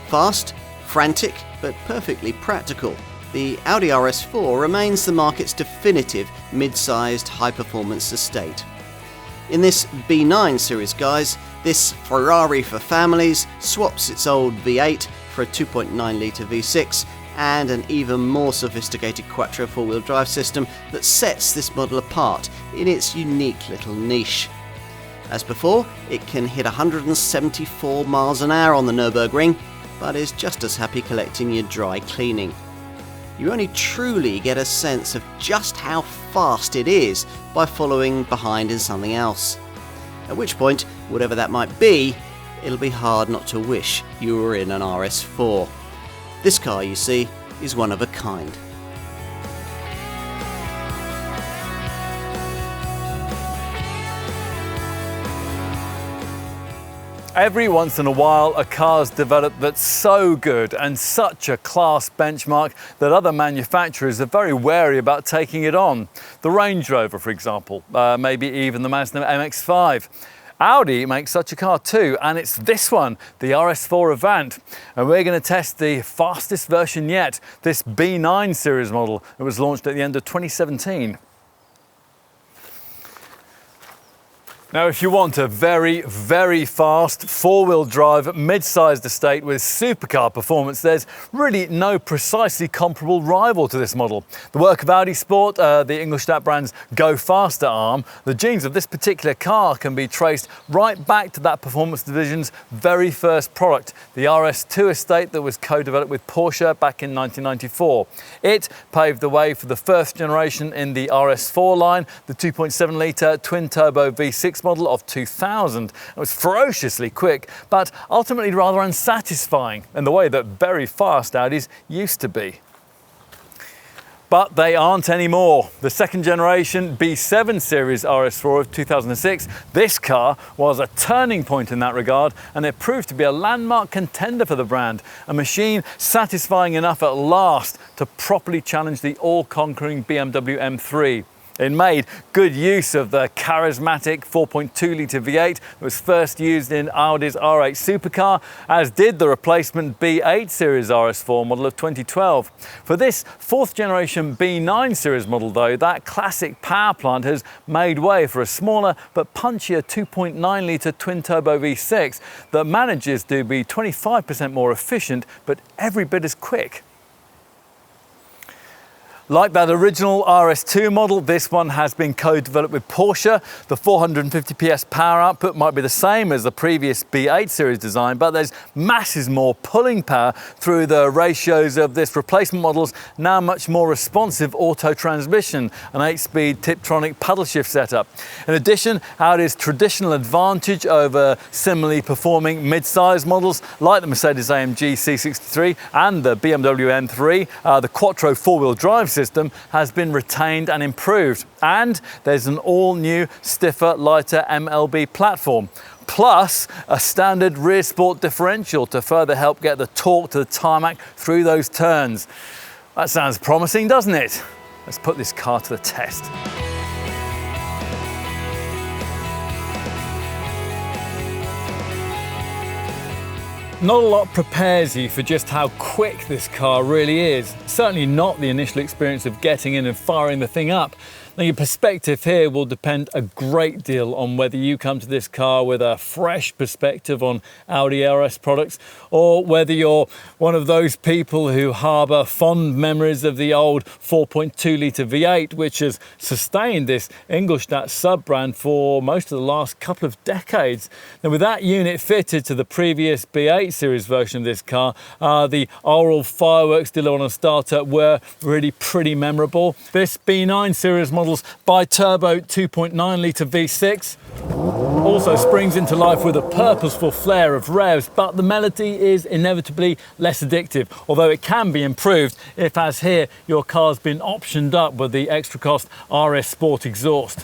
Fast, frantic, but perfectly practical, the Audi RS4 remains the market's definitive mid-sized high-performance estate. In this B9 series, guys, this Ferrari for families swaps its old V8 for a 2.9-litre V6 and an even more sophisticated quattro four-wheel drive system that sets this model apart in its unique little niche. As before, it can hit 174 miles an hour on the Nürburgring, but is just as happy collecting your dry cleaning. You only truly get a sense of just how fast it is by following behind in something else. At which point, whatever that might be, it'll be hard not to wish you were in an RS4. This car, you see, is one of a kind. Every once in a while, a car's developed that's so good and such a class benchmark that other manufacturers are very wary about taking it on. The Range Rover, for example, maybe even the Mazda MX-5. Audi makes such a car too, and it's this one, the RS4 Avant. And we're going to test the fastest version yet, this B9 series model that was launched at the end of 2017. Now, if you want a very, very fast four-wheel drive mid-sized estate with supercar performance, there's really no precisely comparable rival to this model. The work of Audi Sport, the Ingolstadt brand's Go Faster arm, the genes of this particular car can be traced right back to that performance division's very first product, the RS2 estate that was co-developed with Porsche back in 1994. It paved the way for the first generation in the RS4 line, the 2.7-litre twin-turbo V6 model of 2000. It was ferociously quick, but ultimately rather unsatisfying in the way that very fast Audis used to be. But they aren't anymore. The second generation B7 series RS4 of 2006, this car was a turning point in that regard, and it proved to be a landmark contender for the brand, a machine satisfying enough at last to properly challenge the all-conquering BMW M3. It made good use of the charismatic 4.2-litre V8 that was first used in Audi's R8 supercar, as did the replacement B8 series RS4 model of 2012. For this fourth generation B9 series model though, that classic power plant has made way for a smaller but punchier 2.9-litre twin-turbo V6 that manages to be 25% more efficient but every bit as quick. Like that original RS2 model, this one has been co-developed with Porsche. The 450 PS power output might be the same as the previous B8 series design, but there's masses more pulling power through the ratios of this replacement model's now much more responsive auto transmission, an 8-speed Tiptronic paddle shift setup. In addition, Audi's traditional advantage over similarly performing mid-size models like the Mercedes-AMG C63 and the BMW M3, the quattro four-wheel drive system has been retained and improved, and there's an all-new stiffer, lighter MLB platform, plus a standard rear sport differential to further help get the torque to the tarmac through those turns. That sounds promising, doesn't it? Let's put this car to the test. Not a lot prepares you for just how quick this car really is. Certainly not the initial experience of getting in and firing the thing up. Now, your perspective here will depend a great deal on whether you come to this car with a fresh perspective on Audi RS products, or whether you're one of those people who harbour fond memories of the old 4.2-litre V8, which has sustained this Ingolstadt sub-brand for most of the last couple of decades. Now, with that unit fitted to the previous B8 series version of this car, the oral fireworks delivered on a starter were really pretty memorable. This B9 series model's biturbo 2.9-litre V6 also springs into life with a purposeful flair of revs, but the melody is inevitably less addictive, although it can be improved if, as here, your car's been optioned up with the extra cost RS Sport exhaust.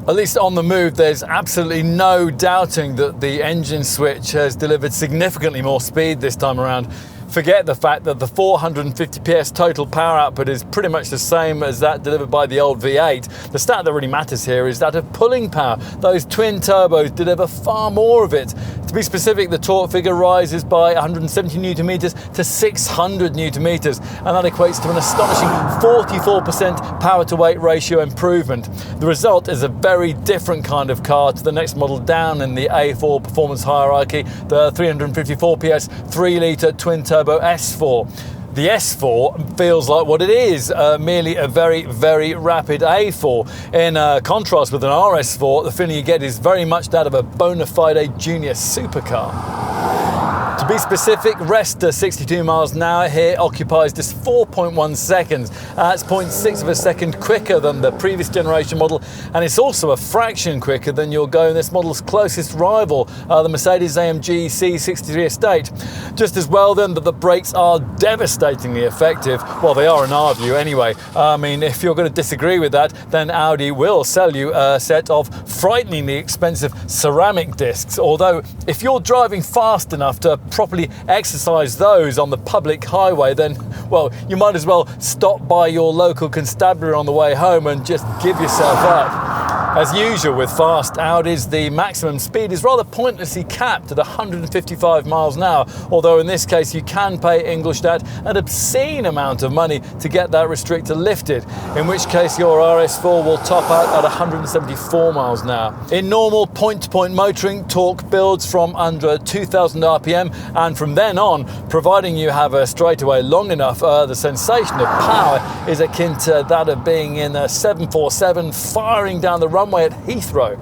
At least on the move, there's absolutely no doubting that the engine switch has delivered significantly more speed this time around. Forget the fact that the 450 PS total power output is pretty much the same as that delivered by the old V8. The stat that really matters here is that of pulling power. Those twin turbos deliver far more of it. To be specific, the torque figure rises by 170 newton meters to 600 newton meters, and that equates to an astonishing 44% power to weight ratio improvement. The result is a very different kind of car to the next model down in the A4 performance hierarchy, the 354 PS 3-litre twin turbo S4. The S4 feels like what it is, merely a very, very rapid A4. In contrast with an RS4, the feeling you get is very much that of a bona fide junior supercar. To be specific, rest to 62 miles an hour here occupies just 4.1 seconds. That's 0.6 of a second quicker than the previous generation model, and it's also a fraction quicker than you'll go in this model's closest rival, the Mercedes AMG C63 estate. Just as well then that the brakes are devastatingly effective. Well, they are in our view anyway. I mean, if you're going to disagree with that, then Audi will sell you a set of frighteningly expensive ceramic discs, although if you're driving fast enough to properly exercise those on the public highway, then, well, you might as well stop by your local constabulary on the way home and just give yourself up. As usual with fast Audis, the maximum speed is rather pointlessly capped at 155 miles an hour, although in this case you can pay Ingolstadt an obscene amount of money to get that restrictor lifted, in which case your RS4 will top out at 174 miles an hour. In normal point-to-point motoring, torque builds from under 2,000 RPM, and from then on, providing you have a straightaway long enough, the sensation of power is akin to that of being in a 747 firing down the runway at Heathrow.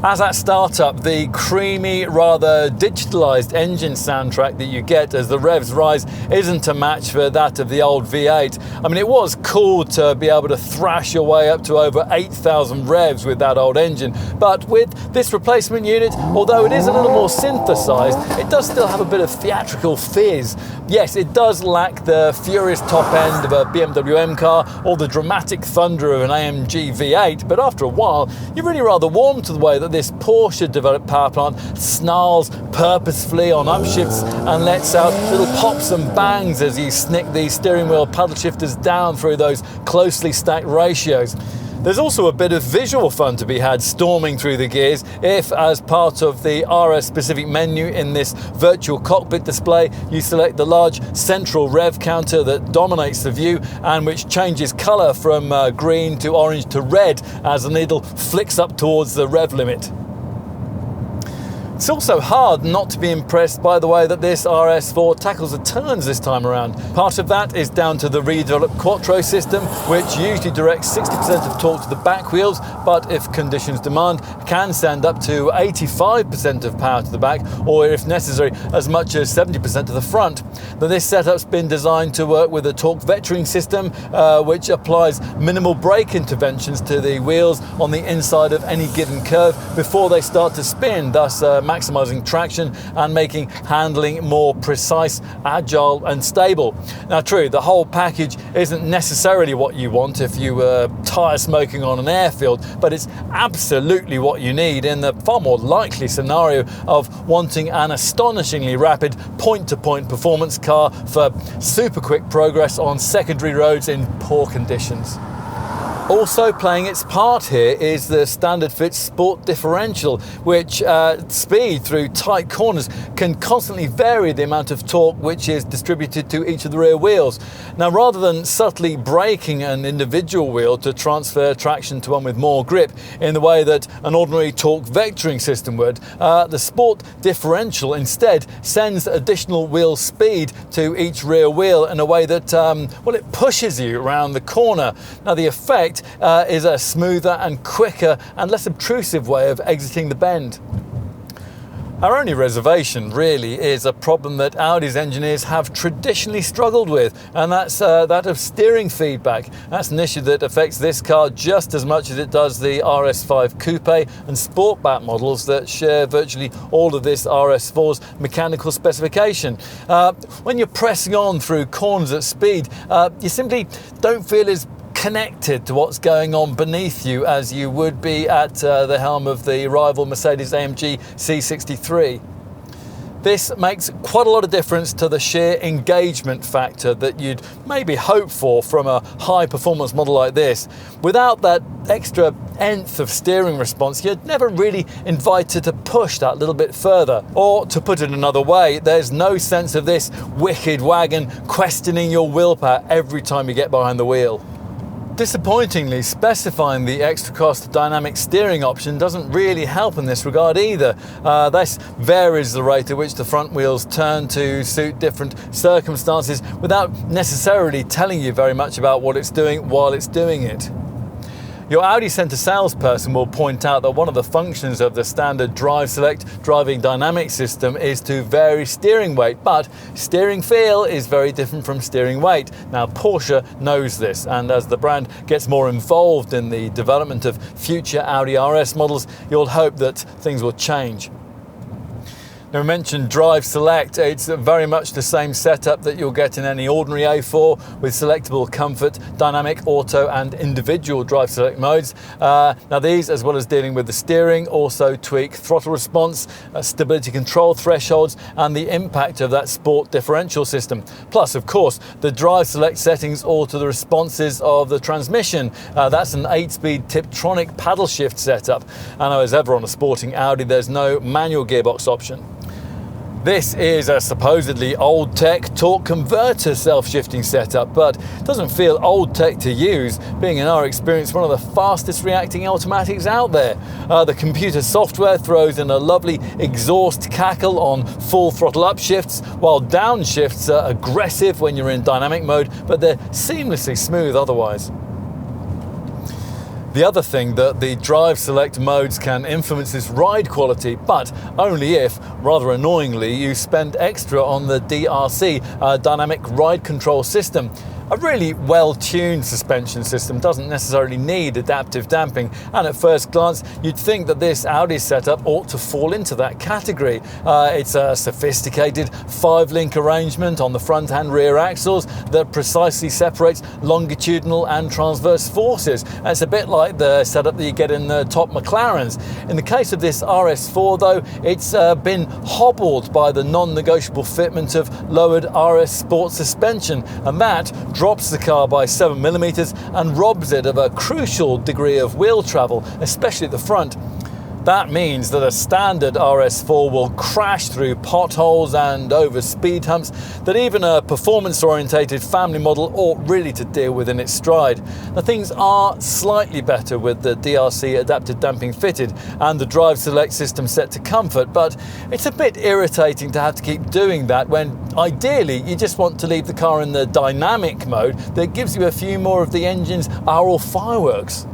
As at startup, the creamy, rather digitalised engine soundtrack that you get as the revs rise isn't a match for that of the old V8. I mean, it was cool to be able to thrash your way up to over 8,000 revs with that old engine, but with this replacement unit, although it is a little more synthesised, it does still have a bit of theatrical fizz. Yes, it does lack the furious top end of a BMW M car or the dramatic thunder of an AMG V8, but after a while, you're really rather warm to the way that this Porsche developed power plant snarls purposefully on upshifts and lets out little pops and bangs as you snick the steering wheel paddle shifters down through those closely stacked ratios. There's also a bit of visual fun to be had storming through the gears if, as part of the RS-specific menu in this virtual cockpit display, you select the large central rev counter that dominates the view and which changes colour from green to orange to red as the needle flicks up towards the rev limit. It's also hard not to be impressed by the way that this RS4 tackles the turns this time around. Part of that is down to the redeveloped Quattro system, which usually directs 60% of torque to the back wheels, but if conditions demand, can send up to 85% of power to the back, or if necessary, as much as 70% to the front. Now, this setup's been designed to work with a torque vectoring system, which applies minimal brake interventions to the wheels on the inside of any given curve before they start to spin, thus maximising traction and making handling more precise, agile and stable. Now true, the whole package isn't necessarily what you want if you were tyre smoking on an airfield, but it's absolutely what you need in the far more likely scenario of wanting an astonishingly rapid point-to-point performance car for super quick progress on secondary roads in poor conditions. Also playing its part here is the standard fit sport differential, which at speed through tight corners can constantly vary the amount of torque which is distributed to each of the rear wheels. Now, rather than subtly braking an individual wheel to transfer traction to one with more grip in the way that an ordinary torque vectoring system would, the sport differential instead sends additional wheel speed to each rear wheel in a way that, well, it pushes you around the corner. Now, the effect is a smoother and quicker and less obtrusive way of exiting the bend. Our only reservation really is a problem that Audi's engineers have traditionally struggled with, and that's that of steering feedback. That's an issue that affects this car just as much as it does the RS5 Coupe and Sportback models that share virtually all of this RS4's mechanical specification. When you're pressing on through corners at speed, you simply don't feel as connected to what's going on beneath you as you would be at the helm of the rival Mercedes AMG C63. This makes quite a lot of difference to the sheer engagement factor that you'd maybe hope for from a high performance model like this. Without that extra nth of steering response, you're never really invited to push that little bit further. Or to put it another way, there's no sense of this wicked wagon questioning your willpower every time you get behind the wheel. Disappointingly, specifying the extra cost dynamic steering option doesn't really help in this regard either. This varies the rate at which the front wheels turn to suit different circumstances without necessarily telling you very much about what it's doing while it's doing it. Your Audi Centre salesperson will point out that one of the functions of the standard Drive Select driving dynamic system is to vary steering weight, but steering feel is very different from steering weight. Now, Porsche knows this, and as the brand gets more involved in the development of future Audi RS models, you'll hope that things will change. Now, we mentioned Drive Select. It's very much the same setup that you'll get in any ordinary A4 with selectable comfort, dynamic, auto and individual Drive Select modes. Now these, as well as dealing with the steering, also tweak throttle response, stability control thresholds and the impact of that sport differential system. Plus, of course, the Drive Select settings alter the responses of the transmission. That's an 8-speed Tiptronic paddle shift setup. And as ever on a sporting Audi, there's no manual gearbox option. This is a supposedly old tech torque converter self-shifting setup, but it doesn't feel old tech to use, being in our experience one of the fastest reacting automatics out there. The computer software throws in a lovely exhaust cackle on full throttle upshifts, while downshifts are aggressive when you're in dynamic mode, but they're seamlessly smooth otherwise. The other thing that the Drive Select modes can influence is ride quality, but only if, rather annoyingly, you spend extra on the DRC, Dynamic Ride Control System. A really well-tuned suspension system doesn't necessarily need adaptive damping, and at first glance you'd think that this Audi setup ought to fall into that category. It's a sophisticated 5-link arrangement on the front and rear axles that precisely separates longitudinal and transverse forces. And it's a bit like the setup that you get in the top McLarens. In the case of this RS4 though, it's been hobbled by the non-negotiable fitment of lowered RS Sport suspension, and that drops the car by 7mm and robs it of a crucial degree of wheel travel, especially at the front. That means that a standard RS4 will crash through potholes and over speed humps that even a performance-orientated family model ought really to deal with in its stride. Now, things are slightly better with the DRC adaptive damping fitted and the Drive Select system set to comfort, but it's a bit irritating to have to keep doing that when ideally you just want to leave the car in the dynamic mode that gives you a few more of the engine's aural fireworks.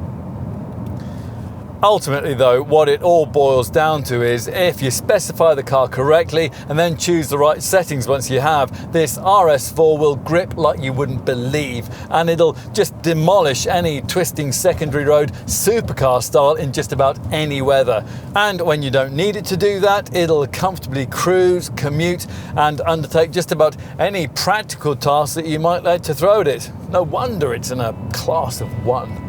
Ultimately though, what it all boils down to is if you specify the car correctly and then choose the right settings once you have, this RS4 will grip like you wouldn't believe, and it'll just demolish any twisting secondary road supercar style in just about any weather. And when you don't need it to do that, it'll comfortably cruise, commute and undertake just about any practical task that you might like to throw at it. No wonder it's in a class of one.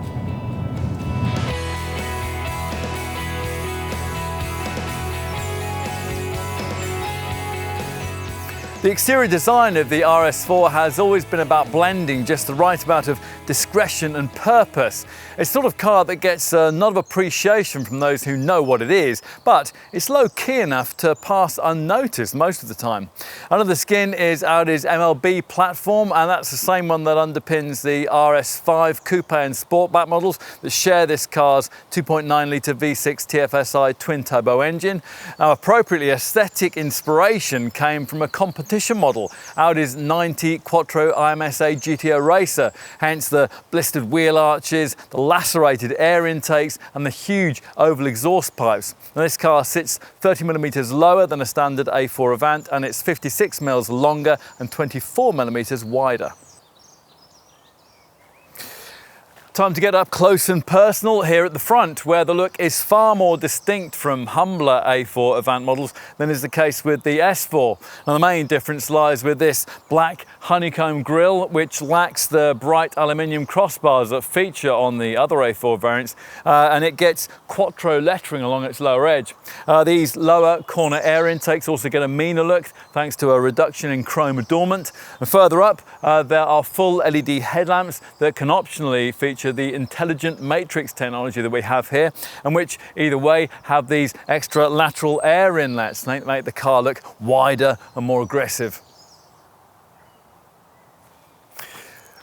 The exterior design of the RS4 has always been about blending just the right amount of discretion and purpose. It's the sort of car that gets a nod of appreciation from those who know what it is, but it's low-key enough to pass unnoticed most of the time. Under the skin is Audi's MLB platform, and that's the same one that underpins the RS5 Coupe and Sportback models that share this car's 2.9-litre V6 TFSI twin-turbo engine. Now, appropriately, aesthetic inspiration came from a competition model, Audi's 90 Quattro IMSA GTO Racer, hence the blistered wheel arches, the lacerated air intakes and the huge oval exhaust pipes. Now, this car sits 30mm lower than a standard A4 Avant, and it's 56mm longer and 24mm wider. Time to get up close and personal here at the front, where the look is far more distinct from humbler A4 Avant models than is the case with the S4. Now, the main difference lies with this black honeycomb grille, which lacks the bright aluminium crossbars that feature on the other A4 variants, and it gets Quattro lettering along its lower edge. These lower corner air intakes also get a meaner look thanks to a reduction in chrome adornment. And further up, there are full LED headlamps that can optionally feature the intelligent matrix technology that we have here, and which either way have these extra lateral air inlets that make the car look wider and more aggressive.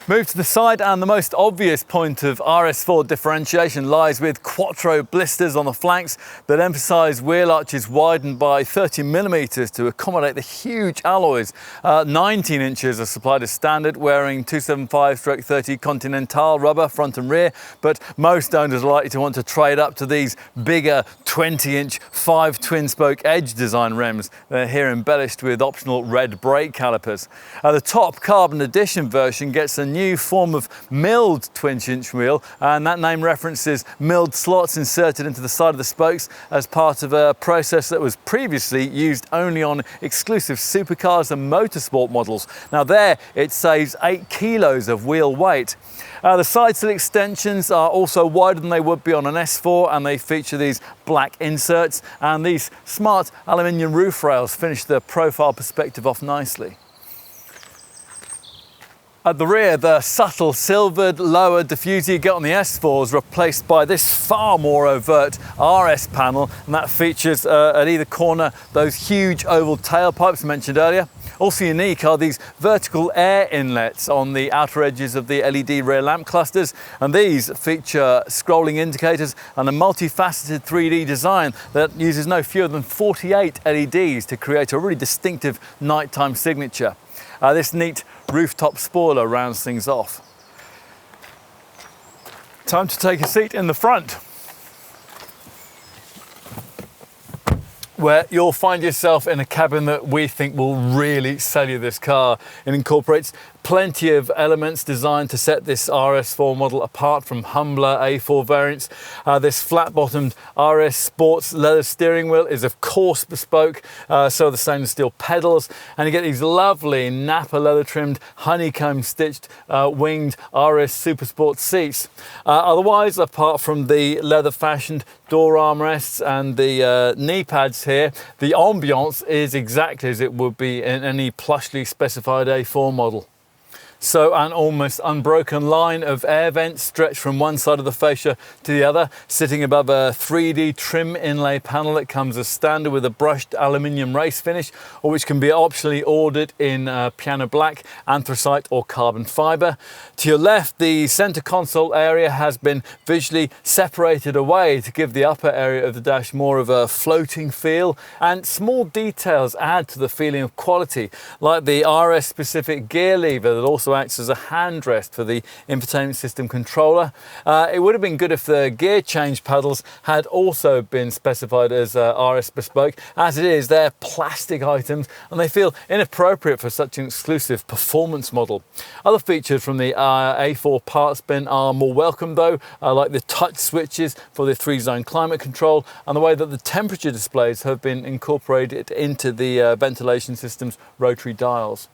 Move to the side, and the most obvious point of RS4 differentiation lies with Quattro blisters on the flanks that emphasise wheel arches widened by 30mm to accommodate the huge alloys. 19 inches are supplied as standard, wearing 275/30 Continental rubber front and rear, but most owners are likely to want to trade up to these bigger 20-inch 5 twin-spoke edge design rims. They're here embellished with optional red brake calipers. The top carbon edition version gets a new form of milled twin-inch wheel, and that name references milled slots inserted into the side of the spokes as part of a process that was previously used only on exclusive supercars and motorsport models. Now there it saves 8 kilos of wheel weight. The side sill extensions are also wider than they would be on an S4, and they feature these black inserts, and these smart aluminium roof rails finish the profile perspective off nicely. At the rear, the subtle silvered lower diffuser you get on the S4 is replaced by this far more overt RS panel, and that features at either corner those huge oval tailpipes mentioned earlier. Also unique are these vertical air inlets on the outer edges of the LED rear lamp clusters, and these feature scrolling indicators and a multifaceted 3D design that uses no fewer than 48 LEDs to create a really distinctive nighttime signature. This neat rooftop spoiler rounds things off. Time to take a seat in the front, where you'll find yourself in a cabin that we think will really sell you this car. It incorporates plenty of elements designed to set this RS4 model apart from humbler A4 variants. This flat-bottomed RS Sports leather steering wheel is of course bespoke, so are the stainless steel pedals, and you get these lovely Napa leather trimmed, honeycomb stitched winged RS Supersport seats. Otherwise, apart from the leather fashioned door armrests and the knee pads here, the ambiance is exactly as it would be in any plushly specified A4 model. So an almost unbroken line of air vents stretch from one side of the fascia to the other, sitting above a 3D trim inlay panel that comes as standard with a brushed aluminium race finish, or which can be optionally ordered in piano black, anthracite or carbon fibre. To your left, the centre console area has been visually separated away to give the upper area of the dash more of a floating feel, and small details add to the feeling of quality, like the RS specific gear lever that also acts as a handrest for the infotainment system controller. It would have been good if the gear change pedals had also been specified as RS bespoke. As it is, they're plastic items and they feel inappropriate for such an exclusive performance model. Other features from the A4 parts bin are more welcome though, like the touch switches for the 3-zone climate control and the way that the temperature displays have been incorporated into the ventilation system's rotary dials.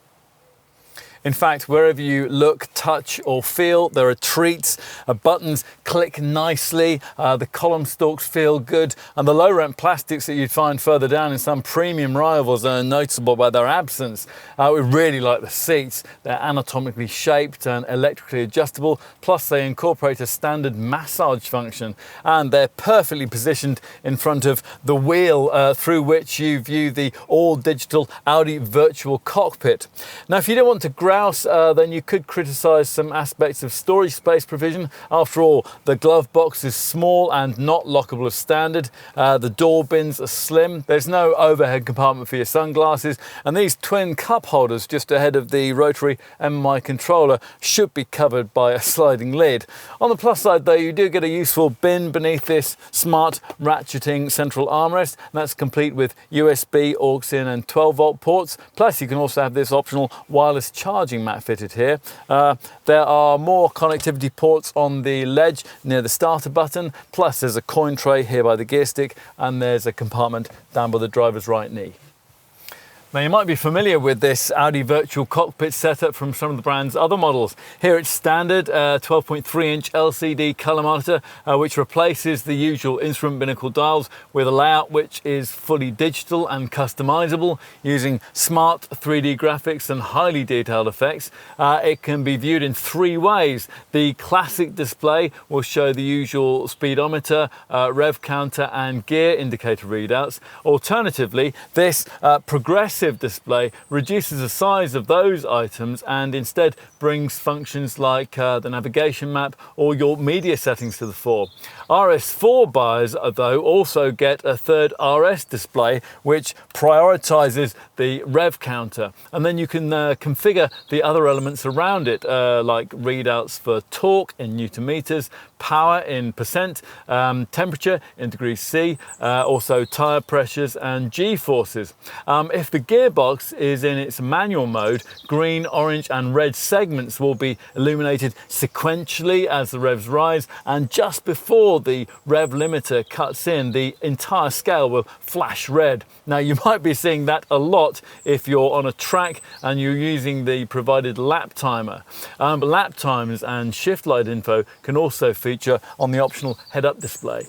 In fact, wherever you look, touch or feel, there are treats. Buttons click nicely, the column stalks feel good, and the low-rent plastics that you'd find further down in some premium rivals are noticeable by their absence. We really like the seats. They're anatomically shaped and electrically adjustable, plus they incorporate a standard massage function, and they're perfectly positioned in front of the wheel through which you view the all-digital Audi virtual cockpit. Now, if you don't want to then you could criticise some aspects of storage space provision. After all, the glove box is small and not lockable as standard. The door bins are slim. There's no overhead compartment for your sunglasses, and these twin cup holders just ahead of the rotary MMI controller should be covered by a sliding lid. On the plus side though, you do get a useful bin beneath this smart ratcheting central armrest, and that's complete with USB, aux in and 12-volt ports. Plus you can also have this optional wireless charge charging mat fitted here. There are more connectivity ports on the ledge near the starter button, plus there's a coin tray here by the gear stick, and there's a compartment down by the driver's right knee. Now you might be familiar with this Audi virtual cockpit setup from some of the brand's other models. Here it's standard 12.3-inch LCD colour monitor, which replaces the usual instrument binnacle dials with a layout which is fully digital and customizable using smart 3D graphics and highly detailed effects. It can be viewed in three ways. The classic display will show the usual speedometer, rev counter and gear indicator readouts. Alternatively, this progressive display reduces the size of those items and instead brings functions like the navigation map or your media settings to the fore. RS4 buyers, though, also get a third RS display which prioritizes the rev counter, and then you can configure the other elements around it, like readouts for torque in Newton meters, power in percent, temperature in degrees C, also tire pressures and G-forces. If the gearbox is in its manual mode, green, orange and red segments will be illuminated sequentially as the revs rise, and just before the rev limiter cuts in, the entire scale will flash red. Now you might be seeing that a lot if you're on a track and you're using the provided lap timer. Lap times and shift light info can also feature on the optional head-up display.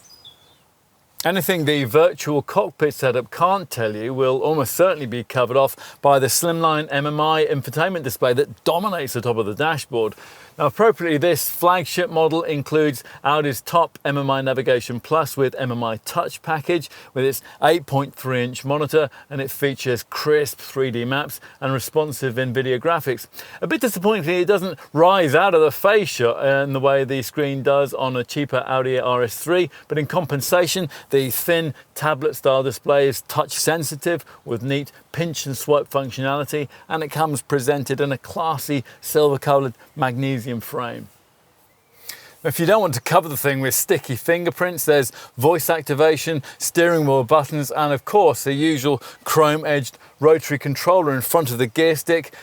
Anything the virtual cockpit setup can't tell you will almost certainly be covered off by the slimline MMI infotainment display that dominates the top of the dashboard. Now, appropriately, this flagship model includes Audi's top MMI Navigation Plus with MMI Touch package with its 8.3-inch monitor, and it features crisp 3D maps and responsive NVIDIA graphics. A bit disappointingly, it doesn't rise out of the fascia in the way the screen does on a cheaper Audi RS3, but in compensation, the thin tablet-style display is touch-sensitive with neat pinch and swipe functionality, and it comes presented in a classy silver-coloured magnesium frame. If you don't want to cover the thing with sticky fingerprints, there's voice activation, steering wheel buttons, and of course the usual chrome-edged rotary controller in front of the gear stick,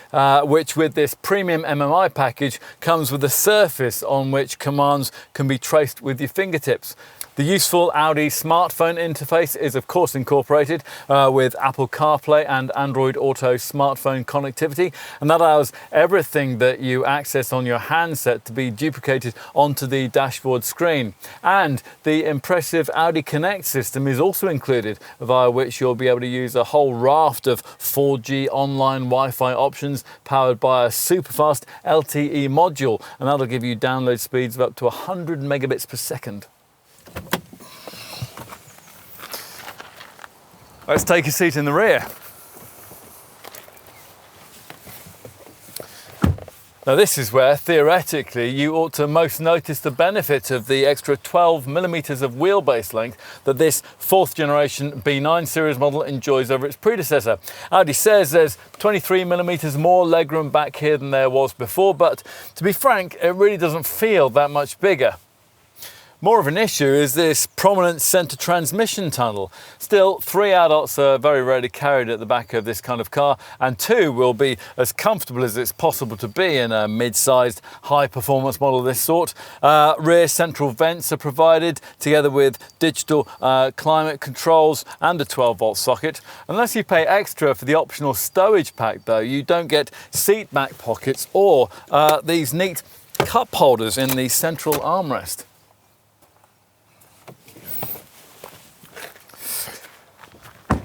which with this premium MMI package comes with a surface on which commands can be traced with your fingertips. The useful Audi smartphone interface is of course incorporated with Apple CarPlay and Android Auto smartphone connectivity, and that allows everything that you access on your handset to be duplicated onto the dashboard screen. And the impressive Audi Connect system is also included, via which you'll be able to use a whole raft of 4G online Wi-Fi options powered by a super fast LTE module, and that'll give you download speeds of up to 100 megabits per second. Let's take a seat in the rear. Now this is where, theoretically, you ought to most notice the benefit of the extra 12 millimeters of wheelbase length that this 4th generation B9 series model enjoys over its predecessor. Audi says there's 23 millimeters more legroom back here than there was before, but to be frank, it really doesn't feel that much bigger. More of an issue is this prominent centre transmission tunnel. Still, 3 adults are very rarely carried at the back of this kind of car, and 2 will be as comfortable as it's possible to be in a mid-sized, high-performance model of this sort. Rear central vents are provided, together with digital climate controls and a 12-volt socket. Unless you pay extra for the optional stowage pack, though, you don't get seat back pockets or these neat cup holders in the central armrest.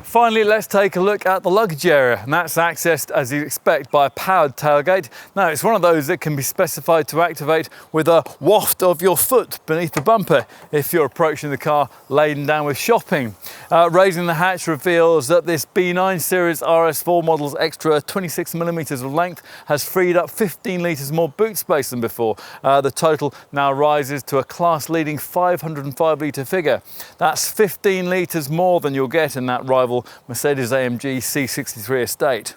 Finally, let's take a look at the luggage area, and that's accessed, as you'd expect, by a powered tailgate. Now, it's one of those that can be specified to activate with a waft of your foot beneath the bumper if you're approaching the car laden down with shopping. Raising the hatch reveals that this B9 Series RS4 model's extra 26 millimeters of length has freed up 15 litres more boot space than before. The total now rises to a class-leading 505 litre figure. That's 15 litres more than you'll get in that rival Mercedes-AMG C63 estate.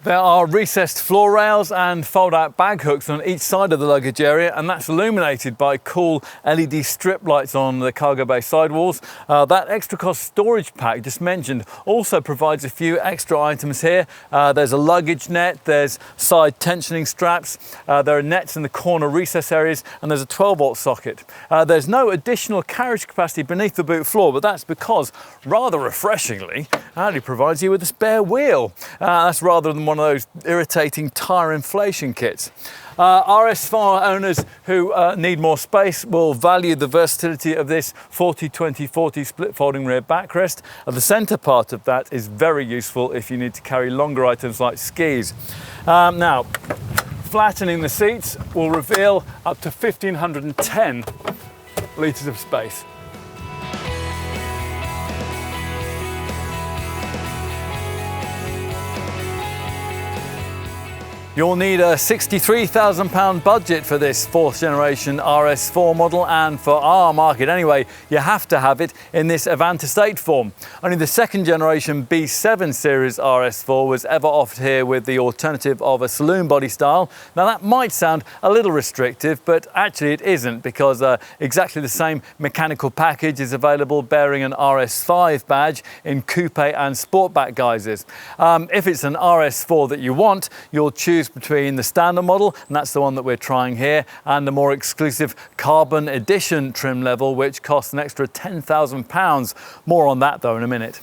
There are recessed floor rails and fold-out bag hooks on each side of the luggage area, and that's illuminated by cool LED strip lights on the cargo bay sidewalls. That extra cost storage pack just mentioned also provides a few extra items here. There's a luggage net, there's side tensioning straps, there are nets in the corner recess areas, and there's a 12-volt socket. There's no additional carriage capacity beneath the boot floor, but that's because, rather refreshingly, Audi provides you with a spare wheel. That's rather than one of those irritating tyre inflation kits. RS4 owners who need more space will value the versatility of this 40-20-40 split folding rear backrest. The centre part of that is very useful if you need to carry longer items like skis. Now, flattening the seats will reveal up to 1,510 litres of space. You'll need a £63,000 budget for this 4th generation RS4 model, and for our market anyway, you have to have it in this Avant estate form. Only the 2nd generation B7 series RS4 was ever offered here with the alternative of a saloon body style. Now that might sound a little restrictive, but actually it isn't, because exactly the same mechanical package is available bearing an RS5 badge in coupe and sportback guises. If it's an RS4 that you want, you'll choose between the standard model, and that's the one that we're trying here, and the more exclusive carbon edition trim level, which costs an extra £10,000. More on that though in a minute.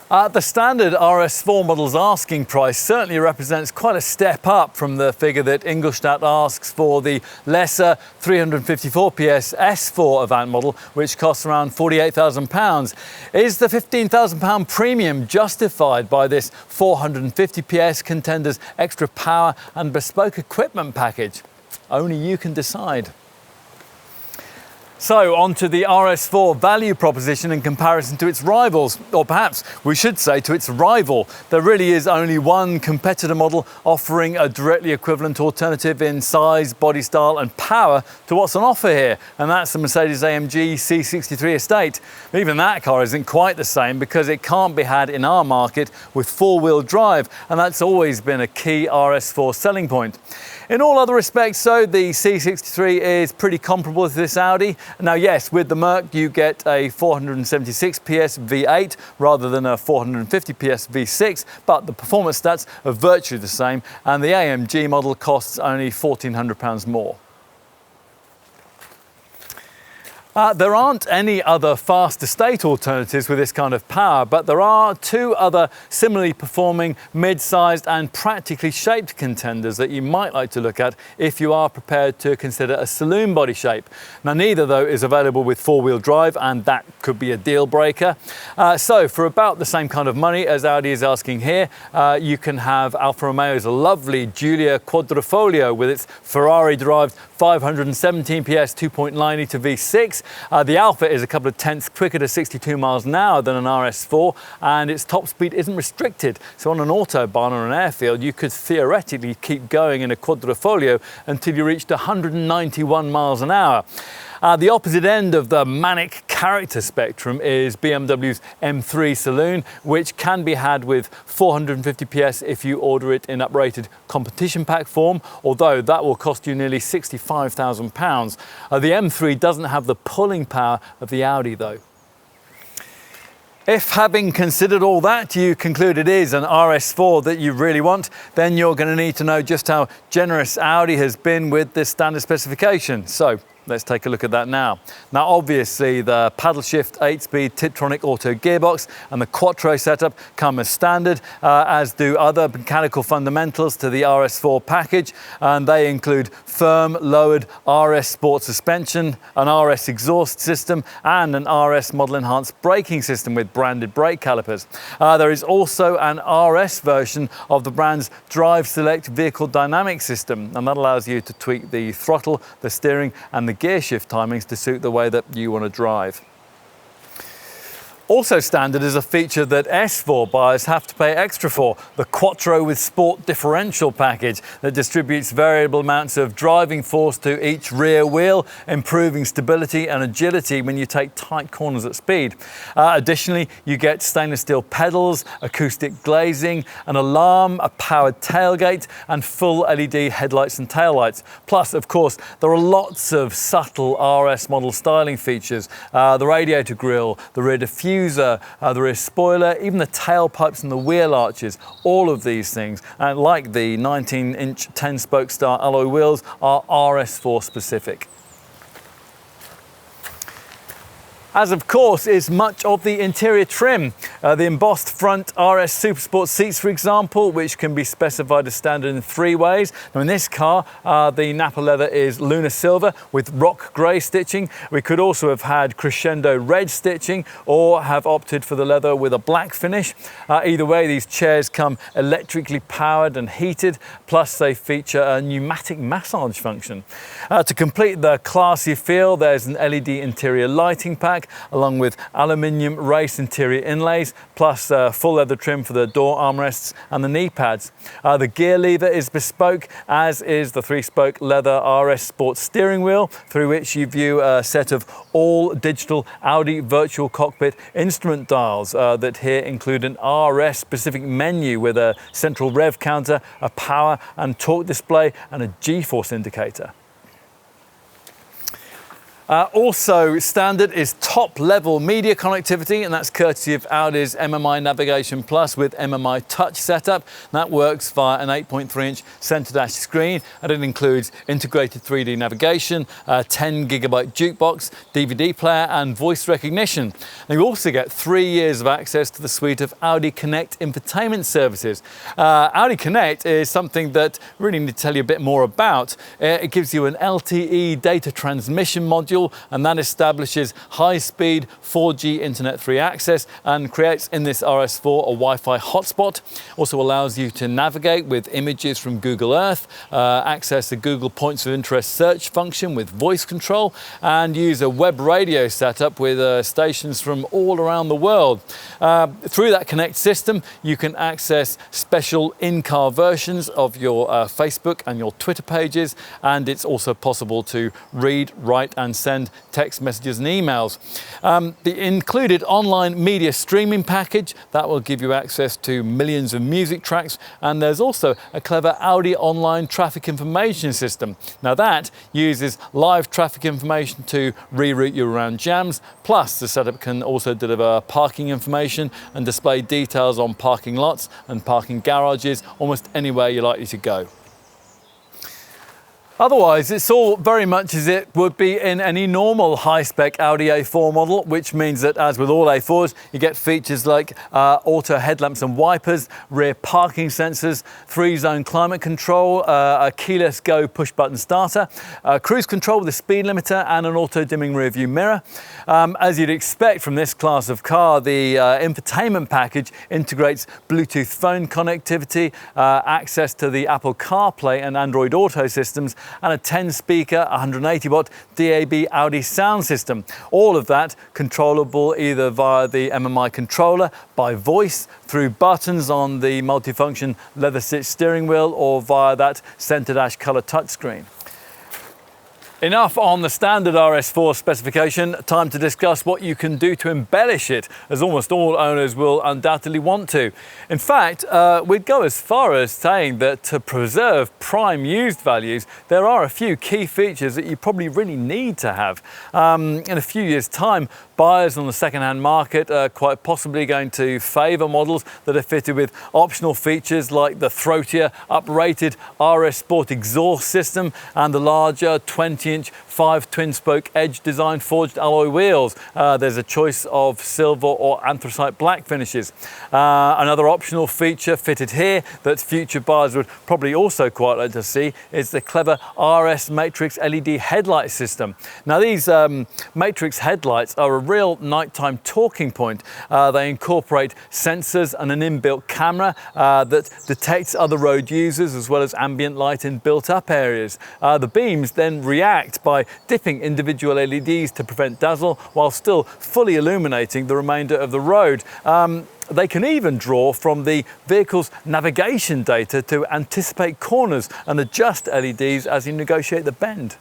The standard RS4 model's asking price certainly represents quite a step up from the figure that Ingolstadt asks for the lesser 354 PS S4 Avant model, which costs around £48,000. Is the £15,000 premium justified by this 450 PS contender's extra power and bespoke equipment package? Only you can decide. So, on to the RS4 value proposition in comparison to its rivals, or perhaps we should say to its rival. There really is only one competitor model offering a directly equivalent alternative in size, body style and power to what's on offer here, and that's the Mercedes-AMG C63 estate. Even that car isn't quite the same because it can't be had in our market with four-wheel drive, and that's always been a key RS4 selling point. In all other respects, so the C63 is pretty comparable to this Audi. Now, yes, with the Merc, you get a 476 PS V8 rather than a 450 PS V6, but the performance stats are virtually the same, and the AMG model costs only £1,400 more. There aren't any other fast estate alternatives with this kind of power, but there are two other similarly performing mid-sized and practically shaped contenders that you might like to look at if you are prepared to consider a saloon body shape. Now, neither though is available with four-wheel drive, and that could be a deal breaker. So for about the same kind of money as Audi is asking here, you can have Alfa Romeo's lovely Giulia Quadrifoglio with its Ferrari-derived 517 PS 2.9 litre V6. The Alfa is a couple of tenths quicker to 62 miles an hour than an RS4, and its top speed isn't restricted. So on an autobahn or an airfield, you could theoretically keep going in a Quadrifoglio until you reached 191 miles an hour. The opposite end of the manic character spectrum is BMW's M3 Saloon, which can be had with 450 PS if you order it in uprated competition pack form, although that will cost you nearly £65,000. The M3 doesn't have the pulling power of the Audi though. If, having considered all that, you conclude it is an RS4 that you really want, then you're going to need to know just how generous Audi has been with this standard specification. So let's take a look at that now. Now, obviously, the paddle shift 8-speed Tiptronic auto gearbox and the Quattro setup come as standard, as do other mechanical fundamentals to the RS4 package, and they include firm lowered RS Sport suspension, an RS exhaust system, and an RS model enhanced braking system with branded brake calipers. There is also an RS version of the brand's Drive Select vehicle dynamic system, and that allows you to tweak the throttle, the steering, and the gear shift timings to suit the way that you want to drive. Also standard is a feature that S4 buyers have to pay extra for, the Quattro with Sport differential package that distributes variable amounts of driving force to each rear wheel, improving stability and agility when you take tight corners at speed. Additionally, you get stainless steel pedals, acoustic glazing, an alarm, a powered tailgate, and full LED headlights and taillights. Plus, of course, there are lots of subtle RS model styling features, the radiator grille, the rear diffuser, the rear spoiler, even the tailpipes and the wheel arches. All of these things, like the 19-inch 10-spoke star alloy wheels, are RS4 specific. As of course is much of the interior trim. The embossed front RS Supersport seats, for example, which can be specified as standard in 3 ways. Now in this car, the Napa leather is Lunar Silver with rock grey stitching. We could also have had Crescendo red stitching or have opted for the leather with a black finish. Either way, these chairs come electrically powered and heated, plus they feature a pneumatic massage function. To complete the classy feel, there's an LED interior lighting pack, along with aluminium race interior inlays, plus full leather trim for the door armrests and the knee pads. The gear lever is bespoke, as is the 3-spoke leather RS Sport steering wheel, through which you view a set of all digital Audi virtual cockpit instrument dials that here include an RS specific menu with a central rev counter, a power and torque display, and a G-force indicator. Also standard is top-level media connectivity, and that's courtesy of Audi's MMI Navigation Plus with MMI Touch setup. That works via an 8.3-inch centre dash screen, and it includes integrated 3D navigation, a 10GB jukebox, DVD player, and voice recognition. And you also get 3 years of access to the suite of Audi Connect infotainment services. Audi Connect is something that I really need to tell you a bit more about. It gives you an LTE data transmission module, and that establishes high-speed 4G Internet 3 access and creates in this RS4 a Wi-Fi hotspot. Also allows you to navigate with images from Google Earth, access the Google Points of Interest search function with voice control, and use a web radio setup with stations from all around the world. Through that Connect system, you can access special in-car versions of your Facebook and your Twitter pages, and it's also possible to read, write, and send text messages and emails. The included online media streaming package, that will give you access to millions of music tracks, and there's also a clever Audi online traffic information system. Now that uses live traffic information to reroute you around jams, plus the setup can also deliver parking information and display details on parking lots and parking garages almost anywhere you're likely to go. Otherwise, it's all very much as it would be in any normal high-spec Audi A4 model, which means that, as with all A4s, you get features like auto headlamps and wipers, rear parking sensors, 3-zone climate control, a keyless go push-button starter, cruise control with a speed limiter, and an auto-dimming rear-view mirror. As you'd expect from this class of car, the infotainment package integrates Bluetooth phone connectivity, access to the Apple CarPlay and Android Auto systems, and a 10-speaker, 180-watt DAB Audi sound system. All of that controllable either via the MMI controller, by voice, through buttons on the multifunction leather-stitched steering wheel, or via that centre dash colour touchscreen. Enough on the standard RS4 specification, time to discuss what you can do to embellish it, as almost all owners will undoubtedly want to. In fact, we'd go as far as saying that to preserve prime used values, there are a few key features that you probably really need to have. In a few years' time, buyers on the second-hand market are quite possibly going to favour models that are fitted with optional features like the throatier, uprated RS Sport exhaust system and the larger 20-inch 5 twin-spoke edge design forged alloy wheels. There's a choice of silver or anthracite black finishes. Another optional feature fitted here that future buyers would probably also quite like to see is the clever RS Matrix LED headlight system. Now these Matrix headlights are a real nighttime talking point. They incorporate sensors and an inbuilt camera that detects other road users as well as ambient light in built-up areas. The beams then react by dipping individual LEDs to prevent dazzle while still fully illuminating the remainder of the road. They can even draw from the vehicle's navigation data to anticipate corners and adjust LEDs as you negotiate the bend.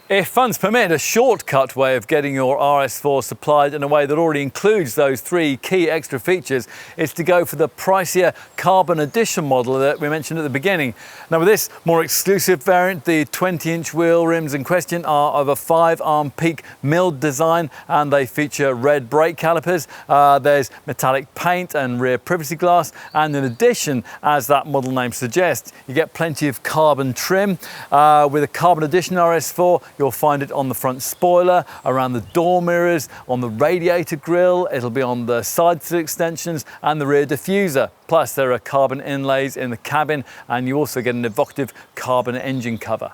If funds permit, a shortcut way of getting your RS4 supplied in a way that already includes those 3 key extra features is to go for the pricier Carbon Edition model that we mentioned at the beginning. Now with this more exclusive variant, the 20-inch wheel rims in question are of a 5-arm peak milled design and they feature red brake calipers. There's metallic paint and rear privacy glass, and in addition, as that model name suggests, you get plenty of carbon trim. With a Carbon Edition RS4, you'll find it on the front spoiler, around the door mirrors, on the radiator grille, it'll be on the side sill extensions and the rear diffuser. Plus there are carbon inlays in the cabin and you also get an evocative carbon engine cover.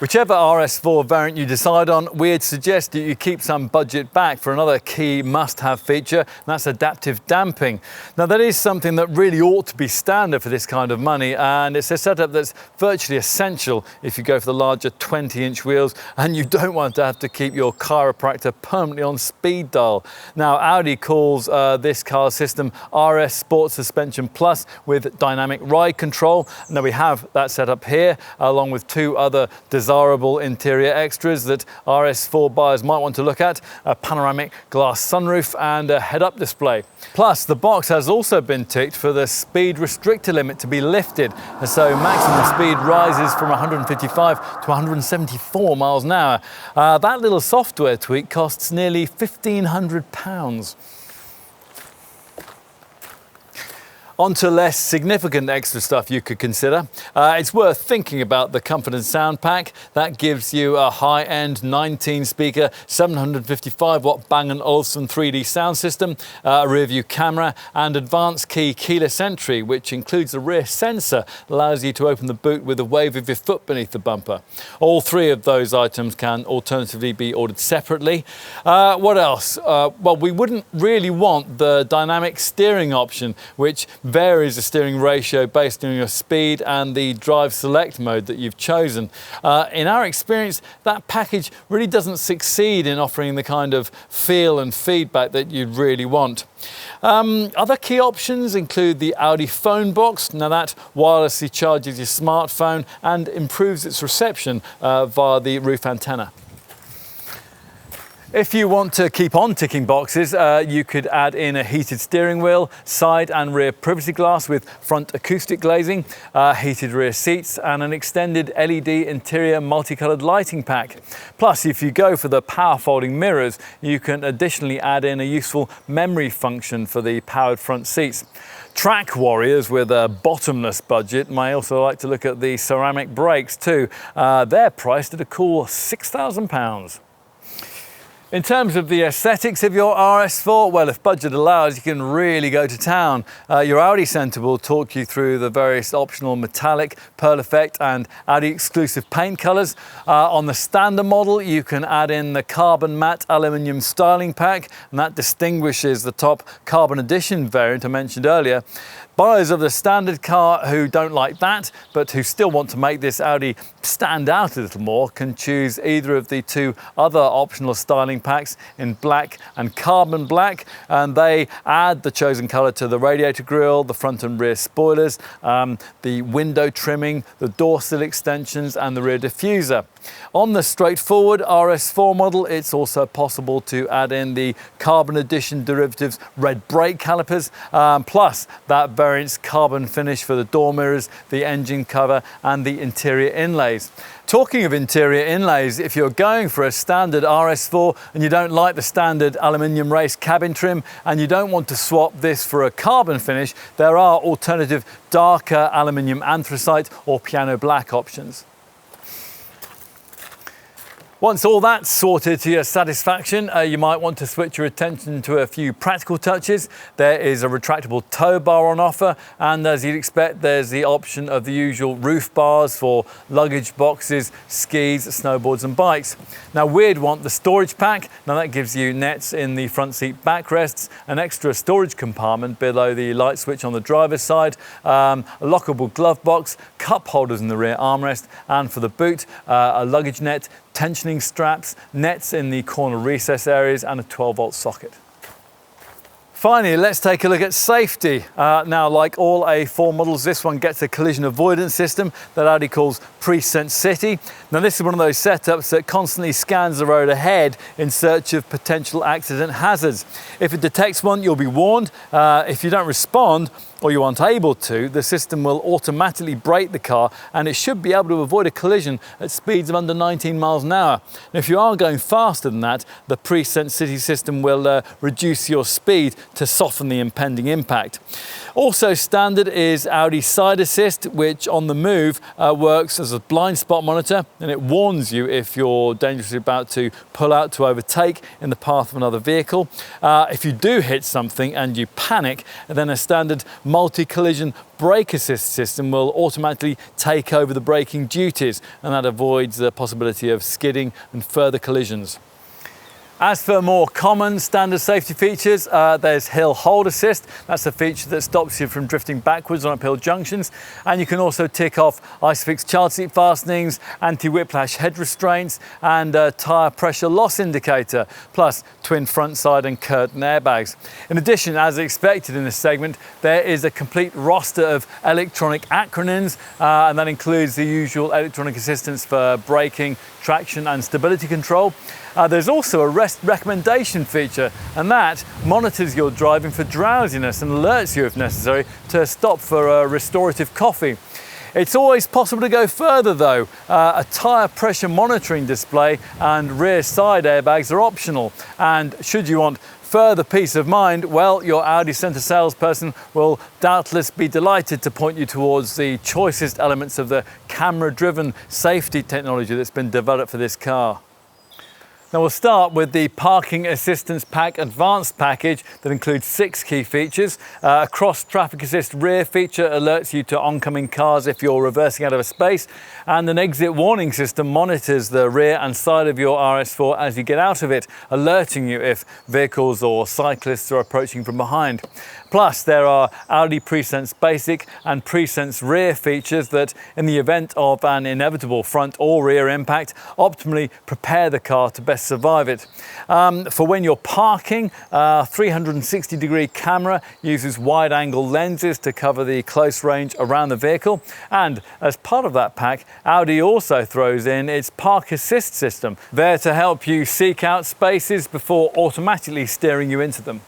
Whichever RS4 variant you decide on, we'd suggest that you keep some budget back for another key must-have feature, and that's adaptive damping. Now that is something that really ought to be standard for this kind of money, and it's a setup that's virtually essential if you go for the larger 20-inch wheels and you don't want to have to keep your chiropractor permanently on speed dial. Now Audi calls this car system RS Sport Suspension Plus with dynamic ride control. Now we have that setup here along with 2 other desirable interior extras that RS4 buyers might want to look at: a panoramic glass sunroof and a head-up display. Plus, the box has also been ticked for the speed restrictor limit to be lifted, and so maximum speed rises from 155 to 174 miles an hour. That little software tweak costs nearly £1,500. On to less significant extra stuff you could consider. It's worth thinking about the comfort and sound pack. That gives you a high-end 19-speaker, 755-watt Bang & Olufsen 3D sound system, a rear-view camera, and advanced key keyless entry, which includes a rear sensor that allows you to open the boot with a wave of your foot beneath the bumper. All 3 of those items can alternatively be ordered separately. What else? Well, we wouldn't really want the dynamic steering option, which varies the steering ratio based on your speed and the drive select mode that you've chosen. In our experience, that package really doesn't succeed in offering the kind of feel and feedback that you'd really want. Other key options include the Audi phone box. Now that wirelessly charges your smartphone and improves its reception via the roof antenna. If you want to keep on ticking boxes, you could add in a heated steering wheel, side and rear privacy glass with front acoustic glazing, heated rear seats and an extended LED interior multicoloured lighting pack. Plus, if you go for the power folding mirrors, you can additionally add in a useful memory function for the powered front seats. Track warriors with a bottomless budget may also like to look at the ceramic brakes too. They're priced at a cool £6,000. In terms of the aesthetics of your RS4, well, if budget allows, you can really go to town. Your Audi Centre will talk you through the various optional metallic, pearl effect and Audi exclusive paint colours. On the standard model, you can add in the carbon matte aluminium styling pack, and that distinguishes the top Carbon Edition variant I mentioned earlier. Buyers of the standard car who don't like that, but who still want to make this Audi stand out a little more, can choose either of the 2 other optional styling packs in black and carbon black, and they add the chosen colour to the radiator grille, the front and rear spoilers, the window trimming, the door sill extensions and the rear diffuser. On the straightforward RS4 model, it's also possible to add in the Carbon Edition derivatives red brake calipers, plus that variant's carbon finish for the door mirrors, the engine cover and the interior inlays. Talking of interior inlays, if you're going for a standard RS4 and you don't like the standard aluminium race cabin trim and you don't want to swap this for a carbon finish, there are alternative darker aluminium anthracite or piano black options. Once all that's sorted to your satisfaction, you might want to switch your attention to a few practical touches. There is a retractable tow bar on offer, and as you'd expect, there's the option of the usual roof bars for luggage boxes, skis, snowboards and bikes. Now we'd want the storage pack. Now that gives you nets in the front seat backrests, an extra storage compartment below the light switch on the driver's side, a lockable glove box, cup holders in the rear armrest, and for the boot, a luggage net, tensioning straps, nets in the corner recess areas, and a 12-volt socket. Finally, let's take a look at safety. Now, like all A4 models, this one gets a collision avoidance system that Audi calls Pre-Sense City. Now, this is one of those setups that constantly scans the road ahead in search of potential accident hazards. If it detects one, you'll be warned. If you don't respond, or you aren't able to, the system will automatically brake the car, and it should be able to avoid a collision at speeds of under 19 miles an hour. And if you are going faster than that, the Pre-Sense City system will reduce your speed to soften the impending impact. Also standard is Audi Side Assist, which on the move works as a blind spot monitor, and it warns you if you're dangerously about to pull out to overtake in the path of another vehicle. If you do hit something and you panic, then a standard multi-collision brake assist system will automatically take over the braking duties, and that avoids the possibility of skidding and further collisions. As for more common standard safety features, there's Hill Hold Assist. That's a feature that stops you from drifting backwards on uphill junctions. And you can also tick off ISOFIX child seat fastenings, anti-whiplash head restraints, and a tyre pressure loss indicator, plus twin front side and curtain airbags. In addition, as expected in this segment, there is a complete roster of electronic acronyms, and that includes the usual electronic assistance for braking, traction and stability control. There's also a rest recommendation feature, and that monitors your driving for drowsiness and alerts you if necessary to stop for a restorative coffee. It's always possible to go further though. A tyre pressure monitoring display and rear side airbags are optional, and should you want further peace of mind, well, your Audi Centre salesperson will doubtless be delighted to point you towards the choicest elements of the camera-driven safety technology that's been developed for this car. Now we'll start with the Parking Assistance Pack Advanced package that includes 6 key features. A cross traffic assist rear feature alerts you to oncoming cars if you're reversing out of a space, and an exit warning system monitors the rear and side of your RS4 as you get out of it, alerting you if vehicles or cyclists are approaching from behind. Plus, there are Audi Pre-Sense Basic and Pre-Sense Rear features that, in the event of an inevitable front or rear impact, optimally prepare the car to best survive it. For when you're parking, a 360-degree camera uses wide-angle lenses to cover the close range around the vehicle. And as part of that pack, Audi also throws in its Park Assist system, there to help you seek out spaces before automatically steering you into them.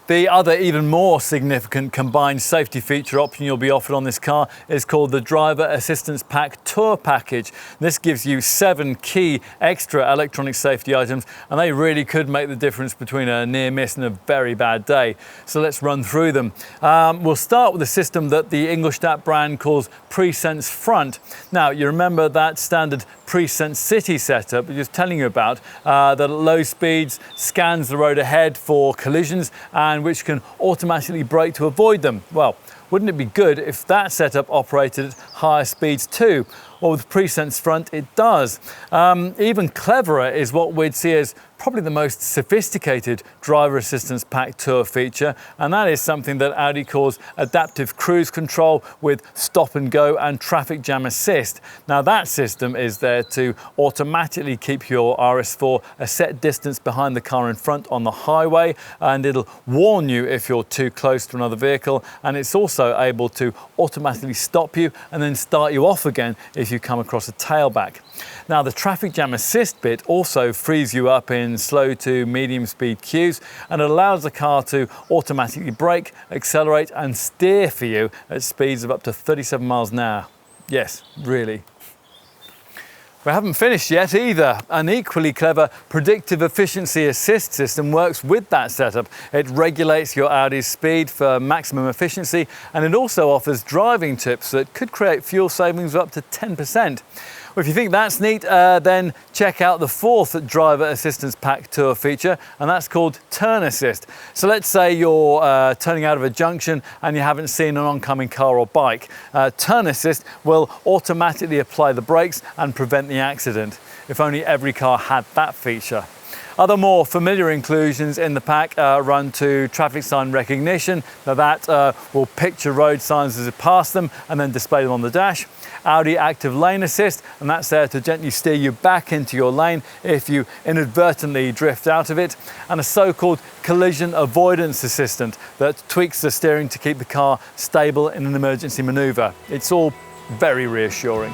The other even more significant combined safety feature option you'll be offered on this car is called the Driver Assistance Pack Tour Package. This gives you 7 key extra electronic safety items, and they really could make the difference between a near miss and a very bad day. So let's run through them. We'll start with a system that the Ingolstadt brand calls Pre-Sense Front. Now, you remember that standard Pre-Sense City setup I was telling you about, that at low speeds scans the road ahead for collisions and which can automatically brake to avoid them. Well, wouldn't it be good if that setup operated at higher speeds too? Well, with Pre-Sense Front, it does. Even cleverer is what we'd see as probably the most sophisticated driver assistance pack tour feature, and that is something that Audi calls adaptive cruise control with stop and go and traffic jam assist. Now that system is there to automatically keep your RS4 a set distance behind the car in front on the highway, and it'll warn you if you're too close to another vehicle, and it's also able to automatically stop you and then start you off again if you come across a tailback. Now the traffic jam assist bit also frees you up in slow to medium speed queues, and it allows the car to automatically brake, accelerate and steer for you at speeds of up to 37 miles an hour. Yes, really. We haven't finished yet either. An equally clever predictive efficiency assist system works with that setup. It regulates your Audi's speed for maximum efficiency, and it also offers driving tips that could create fuel savings of up to 10%. Well, if you think that's neat, then check out the fourth driver assistance pack tour feature, and that's called Turn Assist. So let's say you're turning out of a junction and you haven't seen an oncoming car or bike. Turn Assist will automatically apply the brakes and prevent the accident. If only every car had that feature. Other more familiar inclusions in the pack run to traffic sign recognition. Now that will picture road signs as you pass them and then display them on the dash. Audi Active Lane Assist, and that's there to gently steer you back into your lane if you inadvertently drift out of it. And a so-called collision avoidance assistant that tweaks the steering to keep the car stable in an emergency maneuver. It's all very reassuring.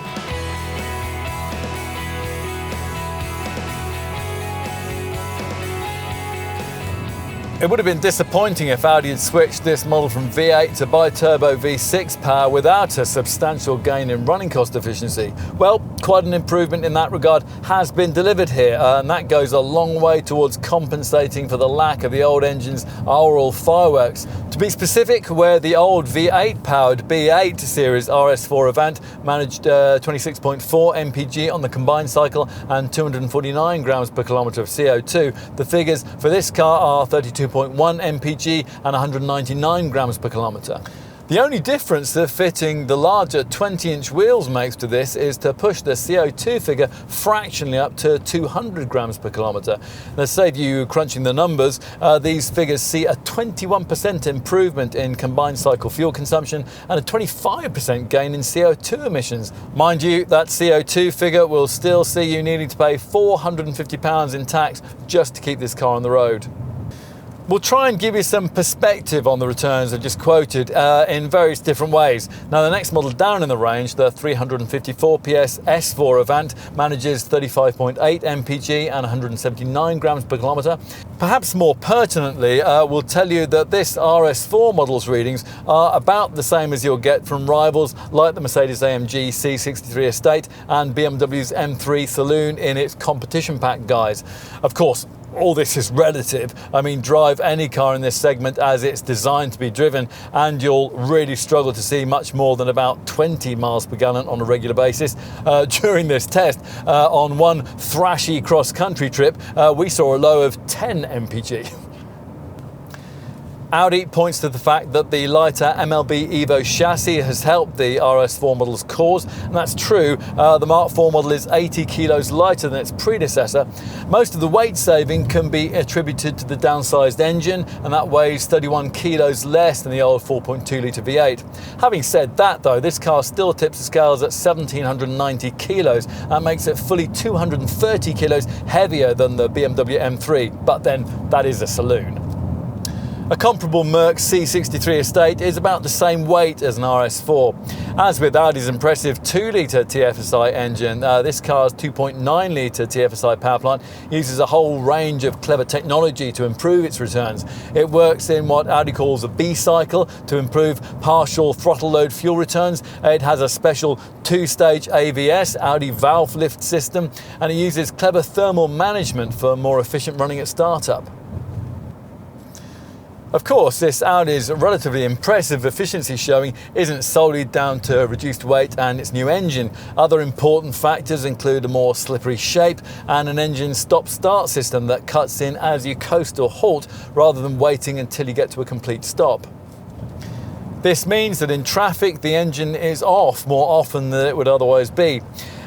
It would have been disappointing if Audi had switched this model from V8 to biturbo V6 power without a substantial gain in running cost efficiency. Well, quite an improvement in that regard has been delivered here, and that goes a long way towards compensating for the lack of the old engine's aural fireworks. To be specific, where the old V8 powered B8 series RS4 Avant managed 26.4 mpg on the combined cycle and 249 grams per kilometre of CO2, the figures for this car are 32.1 mpg and 199 grams per kilometre. The only difference that fitting the larger 20-inch wheels makes to this is to push the CO2 figure fractionally up to 200 grams per kilometre. Now, to save you crunching the numbers, these figures see a 21% improvement in combined cycle fuel consumption and a 25% gain in CO2 emissions. Mind you, that CO2 figure will still see you needing to pay £450 in tax just to keep this car on the road. We'll try and give you some perspective on the returns I've just quoted in various different ways. Now, the next model down in the range, the 354 PS S4 Avant, manages 35.8 mpg and 179 grams per kilometre. Perhaps more pertinently, we'll tell you that this RS4 model's readings are about the same as you'll get from rivals like the Mercedes-AMG C63 Estate and BMW's M3 Saloon in its competition pack guise. Of course, all this is relative. I mean, drive any car in this segment as it's designed to be driven and you'll really struggle to see much more than about 20 miles per gallon on a regular basis. During this test, on one thrashy cross-country trip, we saw a low of 10 mpg. Audi points to the fact that the lighter MLB Evo chassis has helped the RS4 model's cause, and that's true. The Mark IV model is 80 kilos lighter than its predecessor. Most of the weight saving can be attributed to the downsized engine, and that weighs 31 kilos less than the old 4.2 litre V8. Having said that though, this car still tips the scales at 1,790 kilos. That makes it fully 230 kilos heavier than the BMW M3, but then that is a saloon. A comparable Merc C63 Estate is about the same weight as an RS4. As with Audi's impressive 2-litre TFSI engine, this car's 2.9-litre TFSI power plant uses a whole range of clever technology to improve its returns. It works in what Audi calls a B-cycle to improve partial throttle load fuel returns. It has a special 2-stage AVS, Audi valve lift system, and it uses clever thermal management for more efficient running at startup. Of course, this Audi's relatively impressive efficiency showing isn't solely down to reduced weight and its new engine. Other important factors include a more slippery shape and an engine stop-start system that cuts in as you coast or halt rather than waiting until you get to a complete stop. This means that in traffic the engine is off more often than it would otherwise be.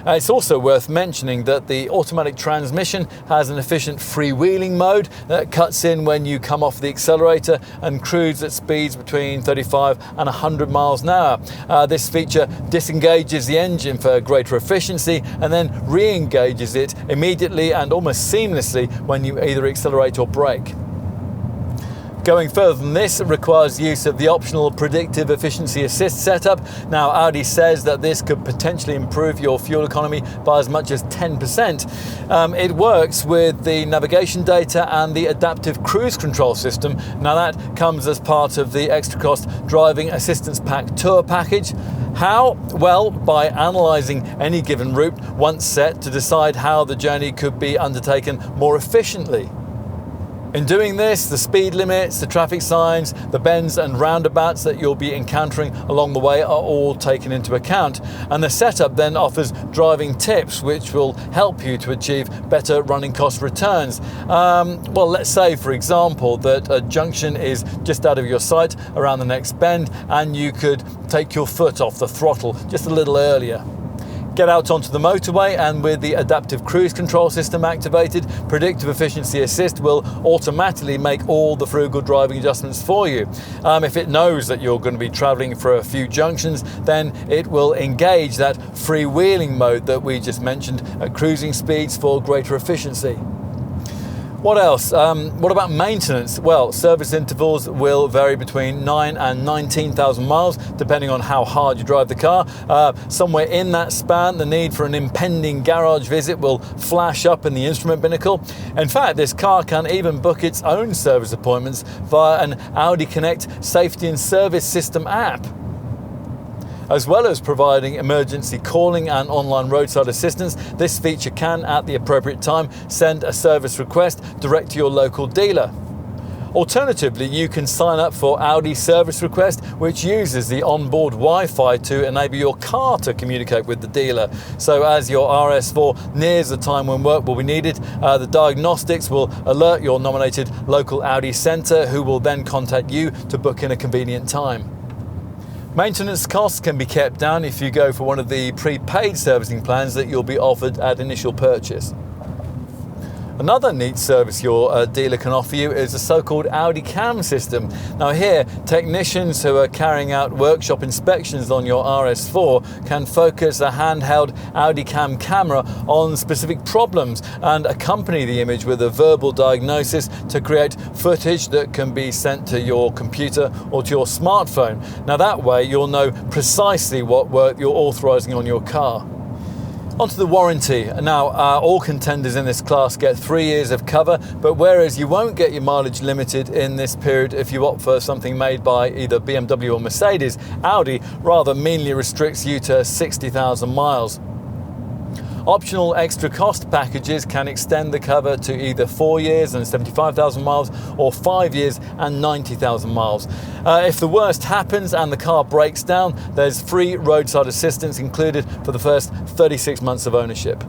It's also worth mentioning that the automatic transmission has an efficient freewheeling mode that cuts in when you come off the accelerator and cruise at speeds between 35 and 100 miles an hour. This feature disengages the engine for greater efficiency and then re-engages it immediately and almost seamlessly when you either accelerate or brake. Going further than this, it requires use of the optional predictive efficiency assist setup. Now, Audi says that this could potentially improve your fuel economy by as much as 10%. It works with the navigation data and the adaptive cruise control system. Now, that comes as part of the extra cost driving assistance pack tour package. How? Well, by analysing any given route once set to decide how the journey could be undertaken more efficiently. In doing this, the speed limits, the traffic signs, the bends and roundabouts that you'll be encountering along the way are all taken into account. And the setup then offers driving tips which will help you to achieve better running cost returns. Well, let's say, for example, that a junction is just out of your sight around the next bend and you could take your foot off the throttle just a little earlier. Get out onto the motorway, and with the adaptive cruise control system activated, predictive efficiency assist will automatically make all the frugal driving adjustments for you. If it knows that you're going to be traveling for a few junctions, then it will engage that freewheeling mode that we just mentioned at cruising speeds for greater efficiency. What else? What about maintenance? Well, service intervals will vary between 9 and 19,000 miles, depending on how hard you drive the car. Somewhere in that span, the need for an impending garage visit will flash up in the instrument binnacle. In fact, this car can even book its own service appointments via an Audi Connect safety and service system app. As well as providing emergency calling and online roadside assistance, this feature can, at the appropriate time, send a service request direct to your local dealer. Alternatively, you can sign up for Audi Service Request, which uses the onboard Wi-Fi to enable your car to communicate with the dealer. So as your RS4 nears the time when work will be needed, the diagnostics will alert your nominated local Audi centre, who will then contact you to book in a convenient time. Maintenance costs can be kept down if you go for one of the prepaid servicing plans that you'll be offered at initial purchase. Another neat service your dealer can offer you is the so-called Audi Cam system. Now here, technicians who are carrying out workshop inspections on your RS4 can focus a handheld Audi Cam camera on specific problems and accompany the image with a verbal diagnosis to create footage that can be sent to your computer or to your smartphone. Now that way you'll know precisely what work you're authorising on your car. Onto the warranty. Now, all contenders in this class get 3 years of cover, but whereas you won't get your mileage limited in this period if you opt for something made by either BMW or Mercedes, Audi rather meanly restricts you to 60,000 miles. Optional extra cost packages can extend the cover to either 4 years and 75,000 miles or 5 years and 90,000 miles. If the worst happens and the car breaks down, there's free roadside assistance included for the first 36 months of ownership.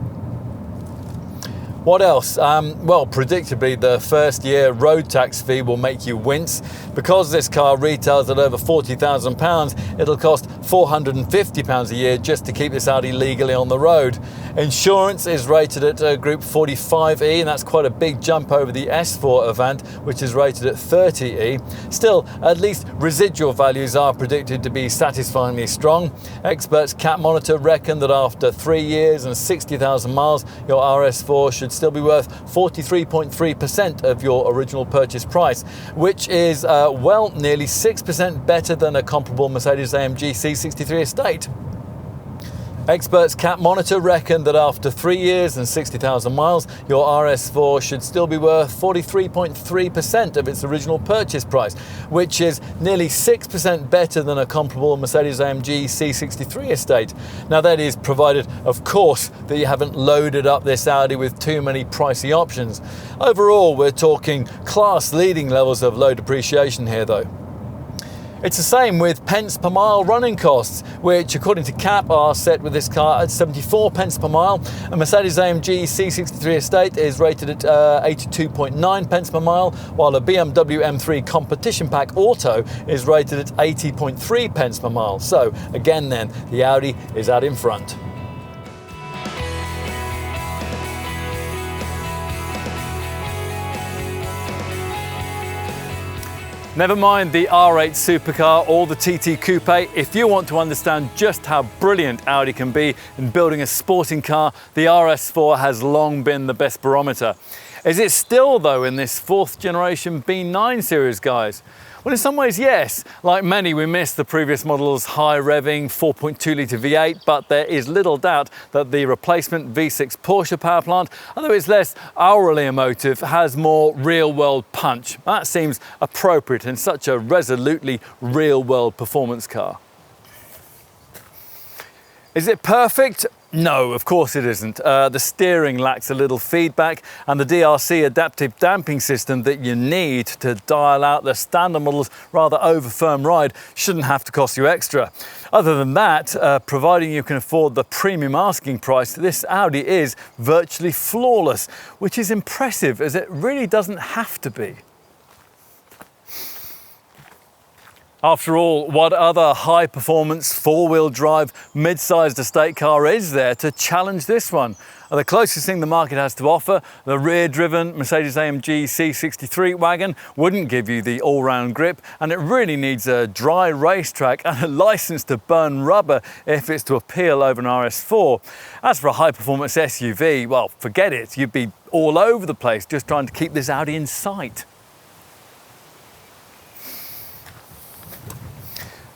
What else? Well, predictably, the first year road tax fee will make you wince. Because this car retails at over £40,000, it'll cost £450 a year just to keep this Audi legally on the road. Insurance is rated at Group 45E, and that's quite a big jump over the S4 Avant, which is rated at 30E. Still, at least residual values are predicted to be satisfyingly strong. Experts Cat Monitor reckon that after 3 years and 60,000 miles, your RS4 should still be worth 43.3% of your original purchase price, which is nearly 6% better than a comparable Mercedes-AMG C63 estate. Experts Cat Monitor reckon that after 3 years and 60,000 miles, your RS4 should still be worth 43.3% of its original purchase price, which is nearly 6% better than a comparable Mercedes-AMG C63 estate. Now that is provided, of course, that you haven't loaded up this Audi with too many pricey options. Overall, we're talking class-leading levels of low depreciation here though. It's the same with pence per mile running costs, which according to CAP are set with this car at 74 pence per mile. A Mercedes-AMG C63 estate is rated at 82.9 pence per mile, while a BMW M3 Competition Pack Auto is rated at 80.3 pence per mile. So again then, the Audi is out in front. Never mind the R8 supercar or the TT Coupe, if you want to understand just how brilliant Audi can be in building a sporting car, the RS4 has long been the best barometer. Is it still though in this 4th generation B9 series, guys? Well, in some ways, yes. Like many, we miss the previous model's high-revving 4.2 litre V8, but there is little doubt that the replacement V6 Porsche power plant, although it's less hourly emotive, has more real-world punch. That seems appropriate in such a resolutely real-world performance car. Is it perfect? No, of course it isn't. The steering lacks a little feedback, and the DRC adaptive damping system that you need to dial out the standard model's rather over-firm ride shouldn't have to cost you extra. Other than that, providing you can afford the premium asking price, this Audi is virtually flawless, which is impressive as it really doesn't have to be. After all, what other high-performance, four-wheel drive, mid-sized estate car is there to challenge this one? The closest thing the market has to offer, the rear-driven Mercedes-AMG C63 wagon, wouldn't give you the all-round grip, and it really needs a dry racetrack and a license to burn rubber if it's to appeal over an RS4. As for a high-performance SUV, well, forget it. You'd be all over the place just trying to keep this Audi in sight.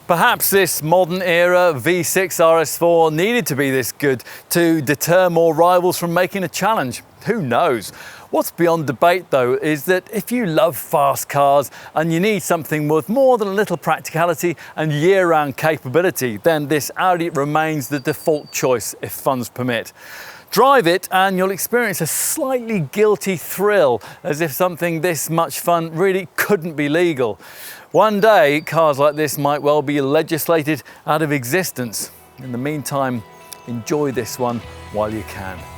Perhaps this modern era V6 RS4 needed to be this good to deter more rivals from making a challenge. Who knows? What's beyond debate though is that if you love fast cars and you need something with more than a little practicality and year-round capability, then this Audi remains the default choice if funds permit. Drive it and you'll experience a slightly guilty thrill, as if something this much fun really couldn't be legal. One day, cars like this might well be legislated out of existence. In the meantime, enjoy this one while you can.